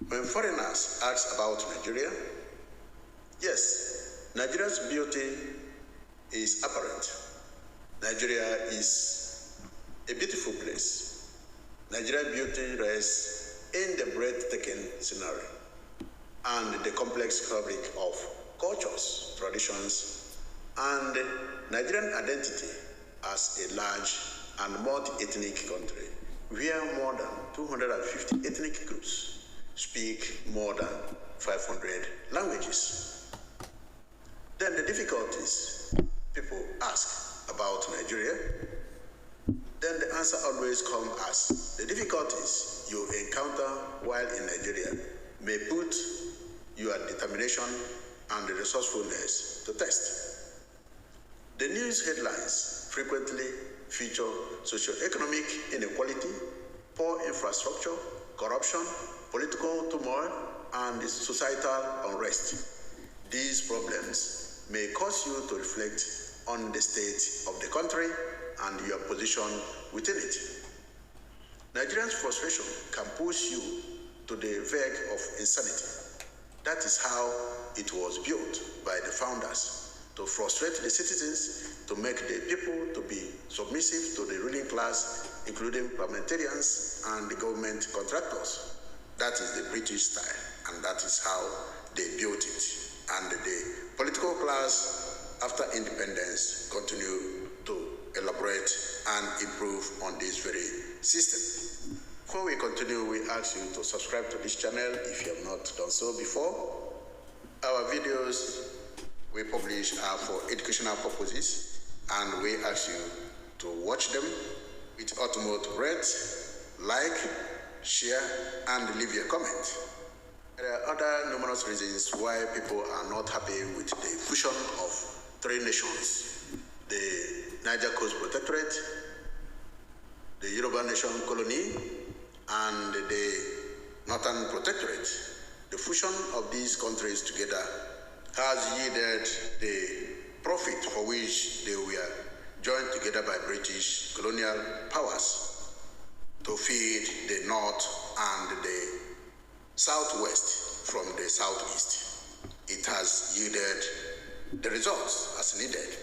When foreigners ask about Nigeria, yes, Nigeria's beauty is apparent. Nigeria is a beautiful place. Nigeria's beauty rests in the breathtaking scenery and the complex fabric of cultures, traditions, and Nigerian identity as a large and multi-ethnic country where more than 250 ethnic groups speak more than 500 languages. Then the difficulties people ask about Nigeria, then the answer always comes as the difficulties you encounter while in Nigeria may put your determination and resourcefulness to test. The news headlines frequently feature socio-economic inequality, poor infrastructure, corruption, political turmoil, and societal unrest. These problems may cause you to reflect on the state of the country and your position within it. Nigerians' frustration can push you to the verge of insanity. That is how it was built by the founders, to frustrate the citizens, to make the people to be submissive to the ruling class, including parliamentarians and the government contractors. That is the British style, and that is how they built it. And the political class, after independence, continue to elaborate and improve on this very system. Before we continue, we ask you to subscribe to this channel if you have not done so before. Our videos we publish are for educational purposes, and we ask you to watch them with utmost rate, like, share, and leave your comment. There are other numerous reasons why people are not happy with the fusion of three nations: the Niger Coast Protectorate, the Yoruba Nation Colony, and the Northern Protectorate. The fusion of these countries together has yielded the profit for which they were joined together by British colonial powers to feed the North and the Southwest from the Southeast. It has yielded the results as needed,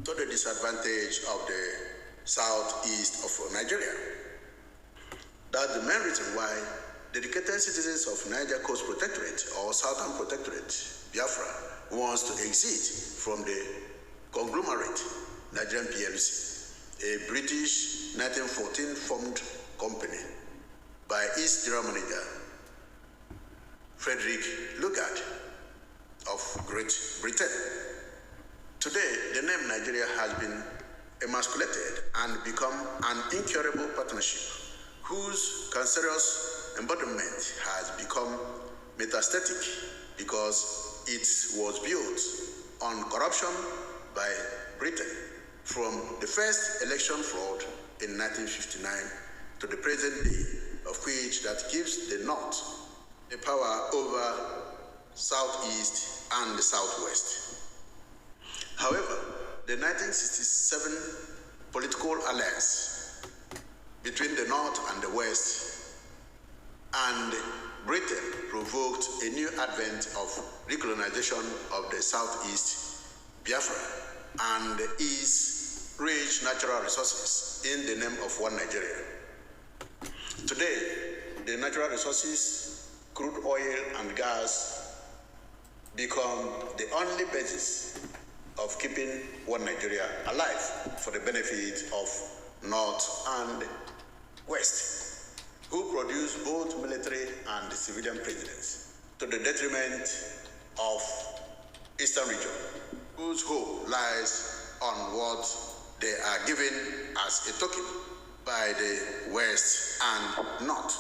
to the disadvantage of the Southeast of Nigeria. That's the main reason why dedicated citizens of Niger Coast Protectorate or Southern Protectorate, Biafra, wants to exit from the conglomerate Nigerian PLC, a British 1914 formed company by its general manager, Frederick Lugard of Great Britain. Today, the name Nigeria has been emasculated and become an incurable partnership whose cancerous embodiment has become metastatic because it was built on corruption by Britain from the first election fraud in 1959 to the present day, of which that gives the North the power over Southeast and the Southwest. However, the 1967 political alliance between the North and the West and Britain provoked a new advent of recolonization of the Southeast Biafra and its rich natural resources in the name of one Nigeria. Today, the natural resources, crude oil and gas, become the only basis of keeping one Nigeria alive for the benefit of North and West, who produce both military and civilian presidents, to the detriment of Eastern region, whose hope lies on what they are given as a token by the West and North.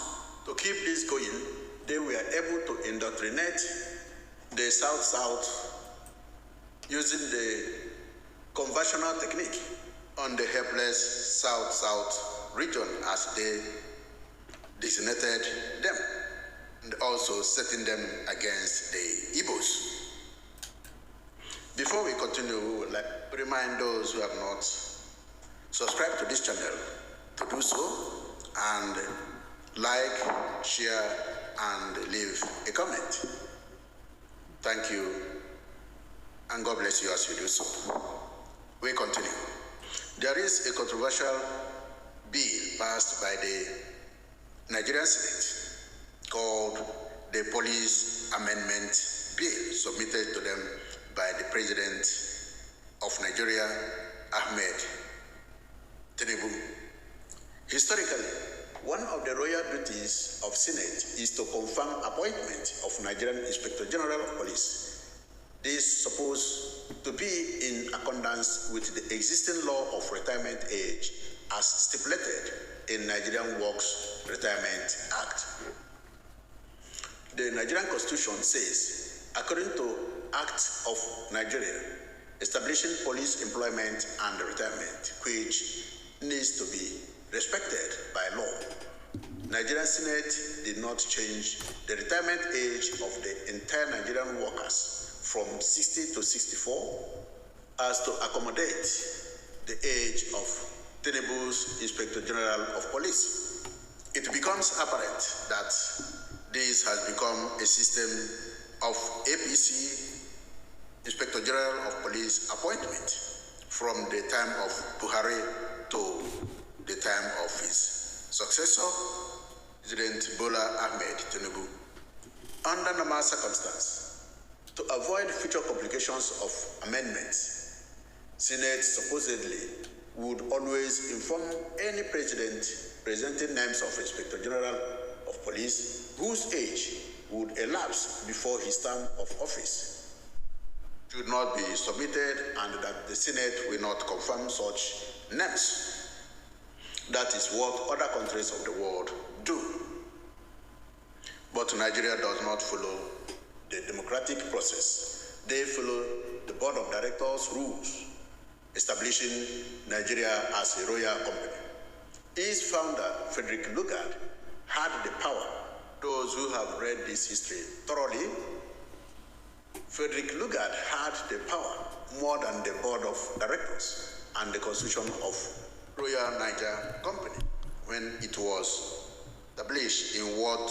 To keep this going, they were able to indoctrinate the South-South using the conversional technique on the helpless South-South region as they designated them, and also setting them against the IGBOs. Before we continue, we would like to remind those who have not subscribed to this channel to do so, and like, share, and leave a comment. Thank you, and God bless you as you do so. We continue. There is a controversial bill passed by the Nigerian Senate called the Police Amendment Bill, submitted to them by the President of Nigeria, Ahmed Tinubu. Historically, one of the royal duties of Senate is to confirm appointment of Nigerian Inspector General of Police. This is supposed to be in accordance with the existing law of retirement age as stipulated in Nigerian Works Retirement Act. The Nigerian Constitution says, according to Act of Nigeria, establishing police employment and retirement, which needs to be respected by law. Nigerian Senate did not change the retirement age of the entire Nigerian workers from 60 to 64 as to accommodate the age of TINUBU'S Inspector General of Police. It becomes apparent that this has become a system of APC Inspector General of Police appointment from the time of Buhari to the time of his successor, President Bola Ahmed Tinubu. Under normal circumstances, to avoid future complications of amendments, Senate supposedly would always inform any president presenting names of Inspector General of Police whose age would elapse before his term of office should not be submitted, and that the Senate will not confirm such names. That is what other countries of the world do. But Nigeria does not follow the democratic process. They follow the board of directors rules, establishing Nigeria as a royal company. Its founder, Frederick Lugard, had the power. Those who have read this history thoroughly, Frederick Lugard had the power more than the board of directors and the constitution of Royal Niger Company when it was established in what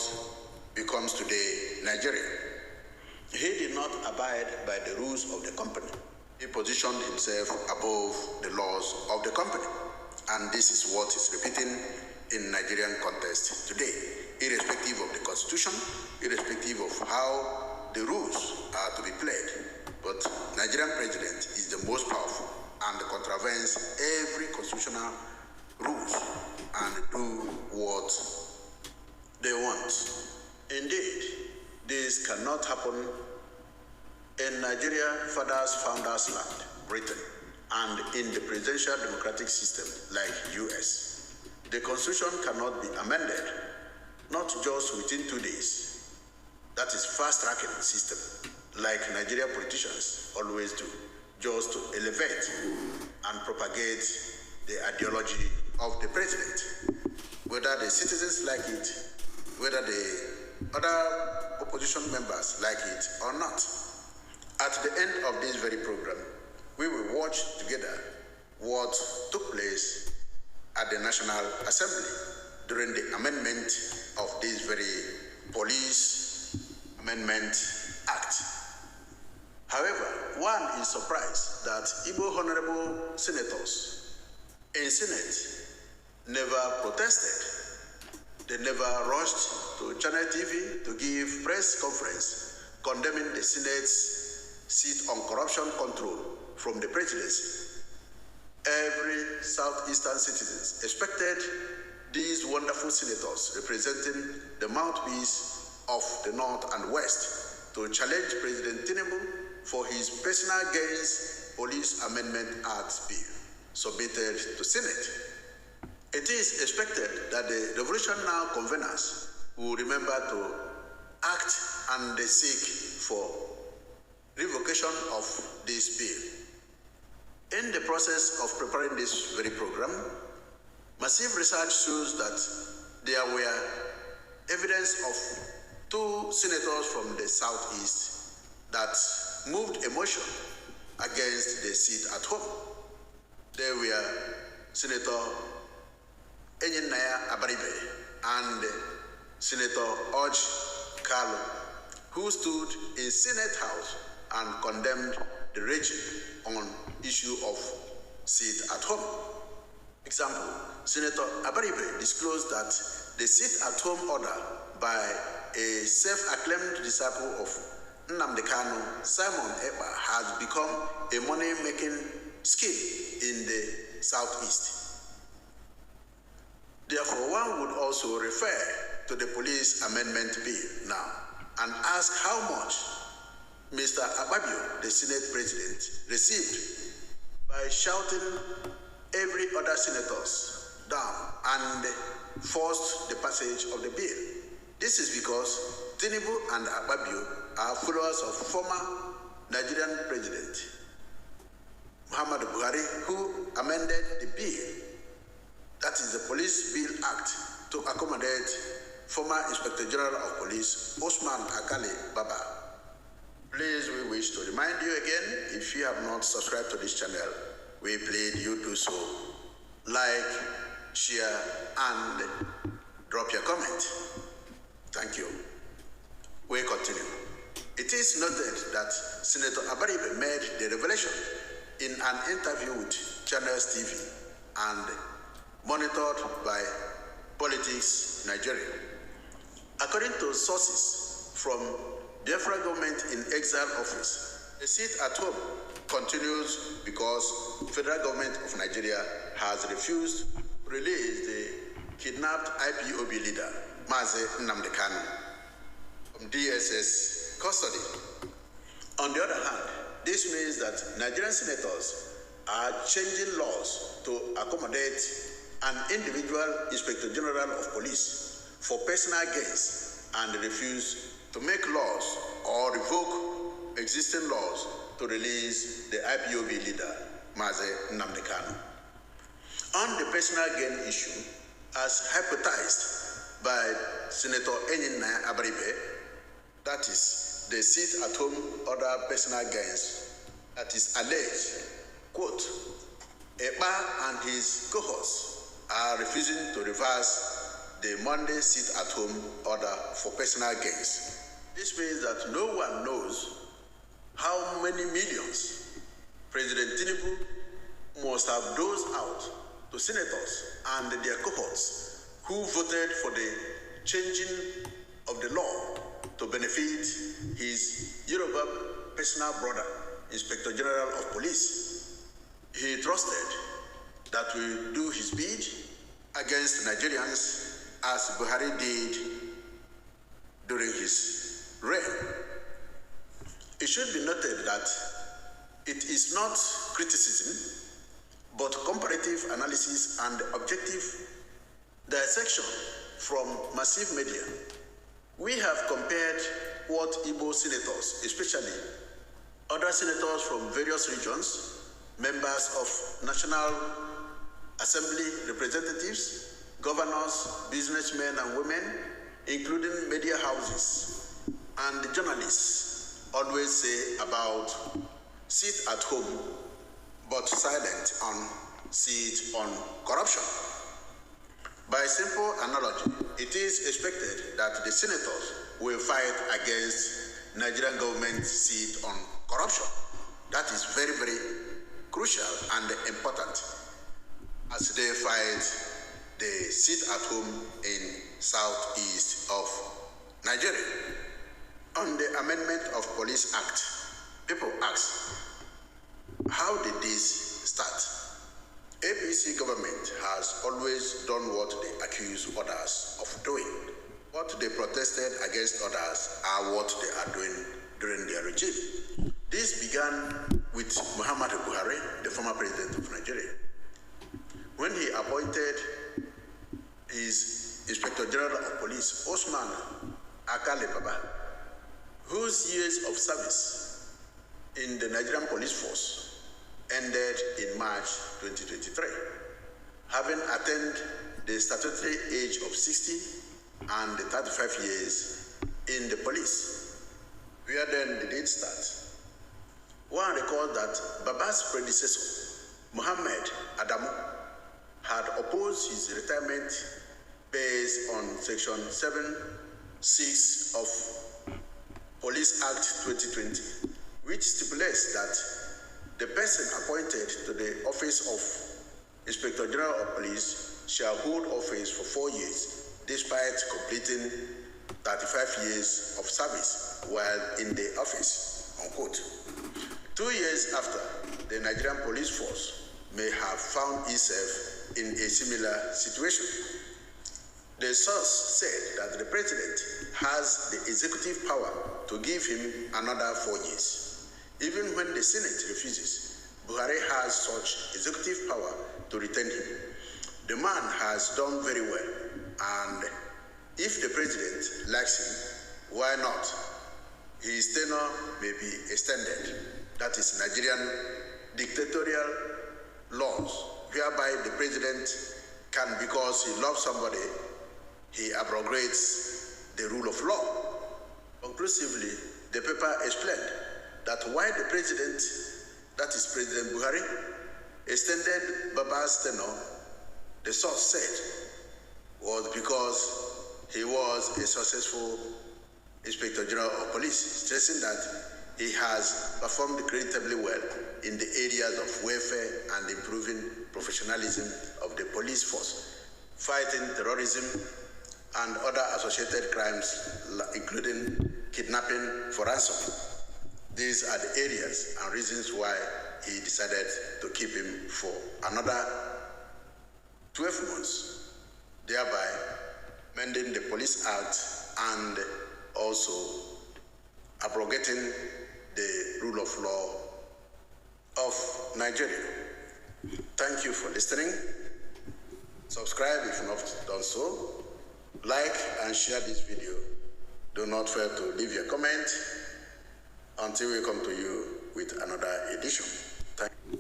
becomes today Nigeria. He did not abide by the rules of the company. He positioned himself above the laws of the company. And this is what is repeating in Nigerian context today, irrespective of the constitution, irrespective of how the rules are to be played. But Nigerian president is the most powerful and contravenes every constitutional rules and do what they want. Indeed, this cannot happen in Nigeria, founders' land, Britain, and in the presidential democratic system like US. The constitution cannot be amended, not just within 2 days. That is fast-tracking system, like Nigerian politicians always do, just to elevate and propagate the ideology of the president. Whether the citizens like it, whether the other opposition members like it or not. At the end of this very program, we will watch together what took place at the National Assembly during the amendment of this very Police Amendment Act. However, one is surprised that Igbo honorable senators in Senate never protested. They never rushed to Channel TV to give press conference condemning the Senate's seat on corruption control from the presidency. Every southeastern citizens expected these wonderful senators representing the mouthpiece of the North and West to challenge President Tinubu for his personal gains Police Amendment Act bill submitted to Senate. It is expected that the Revolution Now conveners will remember to act and seek for revocation of this bill. In the process of preparing this very program, massive research shows that there were evidence of 2 senators from the Southeast that moved a motion against the seat at home. They were Senator Ejimako and Senator Oj Carlo, who stood in Senate House and condemned the regime on issue of sit at home. Example, Senator Abaribe disclosed that the sit-at-home order by a self-acclaimed disciple of Nnamdi Kanu, Simon Ekpa, has become a money-making scheme in the Southeast. Therefore, one would also refer to the police amendment bill now and ask how much Mr. Akpabio, the Senate President, received by shouting every other senators down and forced the passage of the bill. This is because Tinubu and Akpabio are followers of former Nigerian President Muhammadu Buhari, who amended the bill, that is the Police Bill Act, to accommodate former Inspector General of Police Osman Akale Baba. Please, we wish to remind you again, if you have not subscribed to this channel, we plead you do so. Like, share, and drop your comment. Thank you. We continue. It is noted that Senator Abaribe made the revelation in an interview with Channels TV and monitored by Politics Nigeria. According to sources from Biafra government in exile office, the sit-at-home continues because federal government of Nigeria has refused to release the kidnapped IPOB leader, Mazi Nnamdi Kanu, from DSS custody. On the other hand, this means that Nigerian senators are changing laws to accommodate an individual Inspector General of Police for personal gains and refuse to make laws or revoke existing laws to release the IPOB leader, Mazi Nnamdi Kanu. On the personal gain issue, as hypothesized by Senator Ejimako Abaribe, that is the sit-at-home order personal gains, that is alleged, quote, Ekpa and his cohorts are refusing to reverse the Monday sit-at-home order for personal gains. This means that no one knows how many millions President Tinubu must have dosed out to senators and their cohorts who voted for the changing of the law to benefit his Yoruba personal brother, Inspector General of Police. He trusted that we will do his bid against Nigerians as Buhari did during his reign. It should be noted that it is not criticism, but comparative analysis and objective dissection from massive media. We have compared what Igbo senators, especially other senators from various regions, members of National Assembly representatives, governors, businessmen and women, including media houses, and journalists always say about sit at home, but silent on sit on corruption. By simple analogy, it is expected that the senators will fight against Nigerian government sit on corruption. That is very, very crucial and important as they fight the sit at home in southeast of Nigeria. On the amendment of Police Act, people ask, how did this start? APC government has always done what they accuse others of doing. What they protested against others are what they are doing during their regime. This began with Muhammadu Buhari, the former president of Nigeria, when he appointed his Inspector General of Police, Osman Akale Baba, whose years of service in the Nigerian police force ended in March 2023, having attained the statutory age of 60 and 35 years in the police. Where then did it start? One recalls that Baba's predecessor, Muhammad Adamu, had opposed his retirement based on Section 7(6) of Police Act 2020, which stipulates that the person appointed to the office of Inspector General of Police shall hold office for 4 years, despite completing 35 years of service while in the office, unquote. 2 years after, the Nigerian police force may have found itself in a similar situation. The source said that the president has the executive power to give him another 4 years. Even when the Senate refuses, Buhari has such executive power to retain him. The man has done very well, and if the president likes him, why not? His tenure may be extended. That is Nigerian dictatorial laws, whereby the president can, because he loves somebody, he abrogates the rule of law. Conclusively, the paper explained that why the president, that is President Buhari, extended Baba's tenure, the source said, was because he was a successful Inspector General of Police, stressing that he has performed creditably well in the areas of welfare and improving professionalism of the police force, fighting terrorism and other associated crimes, including kidnapping for ransom. These are the areas and reasons why he decided to keep him for another 12 months, thereby mending the Police Act and also abrogating the rule of law of Nigeria. Thank you for listening. Subscribe if not done so. Like and share this video. Do not fail to leave your comment until we come to you with another edition. Thank you.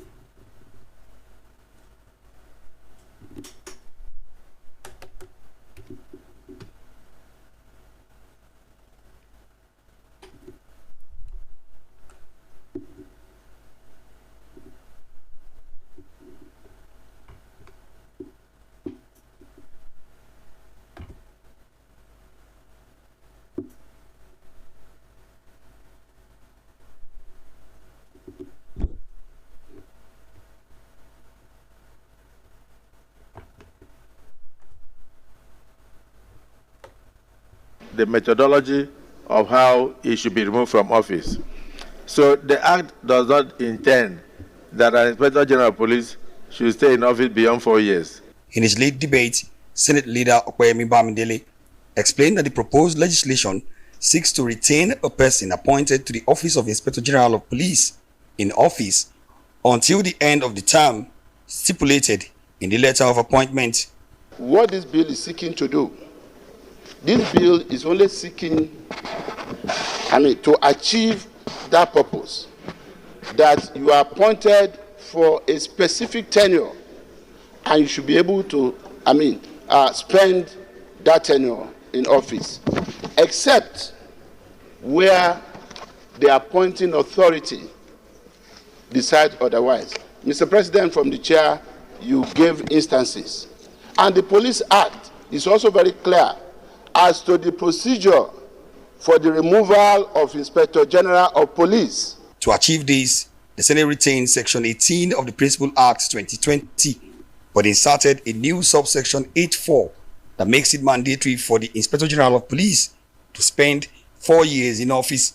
The methodology of how he should be removed from office. So the Act does not intend that an Inspector General of Police should stay in office beyond 4 years. In his lead debate, Senate Leader Okpeyemi Bamidele explained that the proposed legislation seeks to retain a person appointed to the office of Inspector General of Police in office until the end of the term stipulated in the letter of appointment. What this bill is seeking to do, this bill is only seeking, to achieve that purpose, that you are appointed for a specific tenure, and you should be able to, spend that tenure in office, except where the appointing authority decides otherwise. Mr. President, from the chair, you gave instances. And the Police Act is also very clear as to the procedure for the removal of Inspector General of Police. To achieve this, the Senate retained Section 18 of the Principal Act 2020, but inserted a new subsection 8(4) that makes it mandatory for the Inspector General of Police to spend 4 years in office,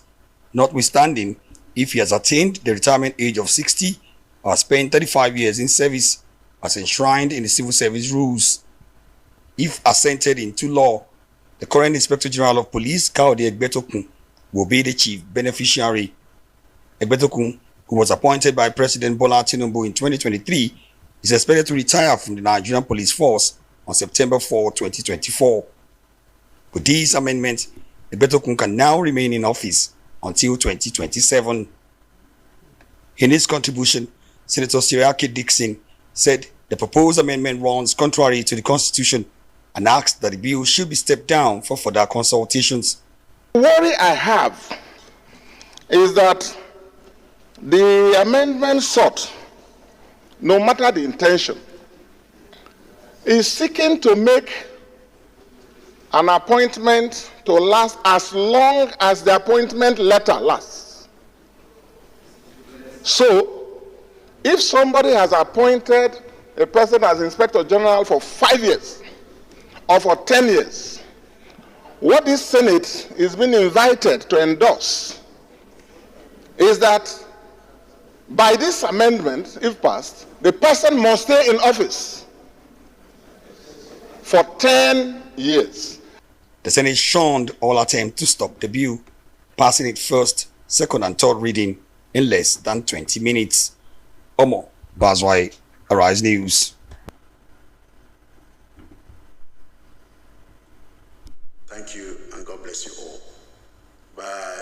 notwithstanding if he has attained the retirement age of 60 or spent 35 years in service as enshrined in the civil service rules. If assented into law, the current Inspector General of Police, Kaode Egbetokun, will be the chief beneficiary. Egbetokun, who was appointed by President Bola Tinubu in 2023, is expected to retire from the Nigerian Police Force on September 4, 2024. With these amendments, Egbetokun can now remain in office until 2027. In his contribution, Senator Siriake Dixon said the proposed amendment runs contrary to the Constitution and asked that the bill should be stepped down for further consultations. The worry I have is that the amendment sought, no matter the intention, is seeking to make an appointment to last as long as the appointment letter lasts. So, if somebody has appointed a person as Inspector General for 5 years or for 10 years, what this Senate is being invited to endorse is that by this amendment, if passed, the person must stay in office for 10 years. The Senate shunned all attempt to stop the bill, passing it first, second and third reading in less than 20 minutes. Omo BRGIE, Arise News. Thank you and God bless you all. Bye.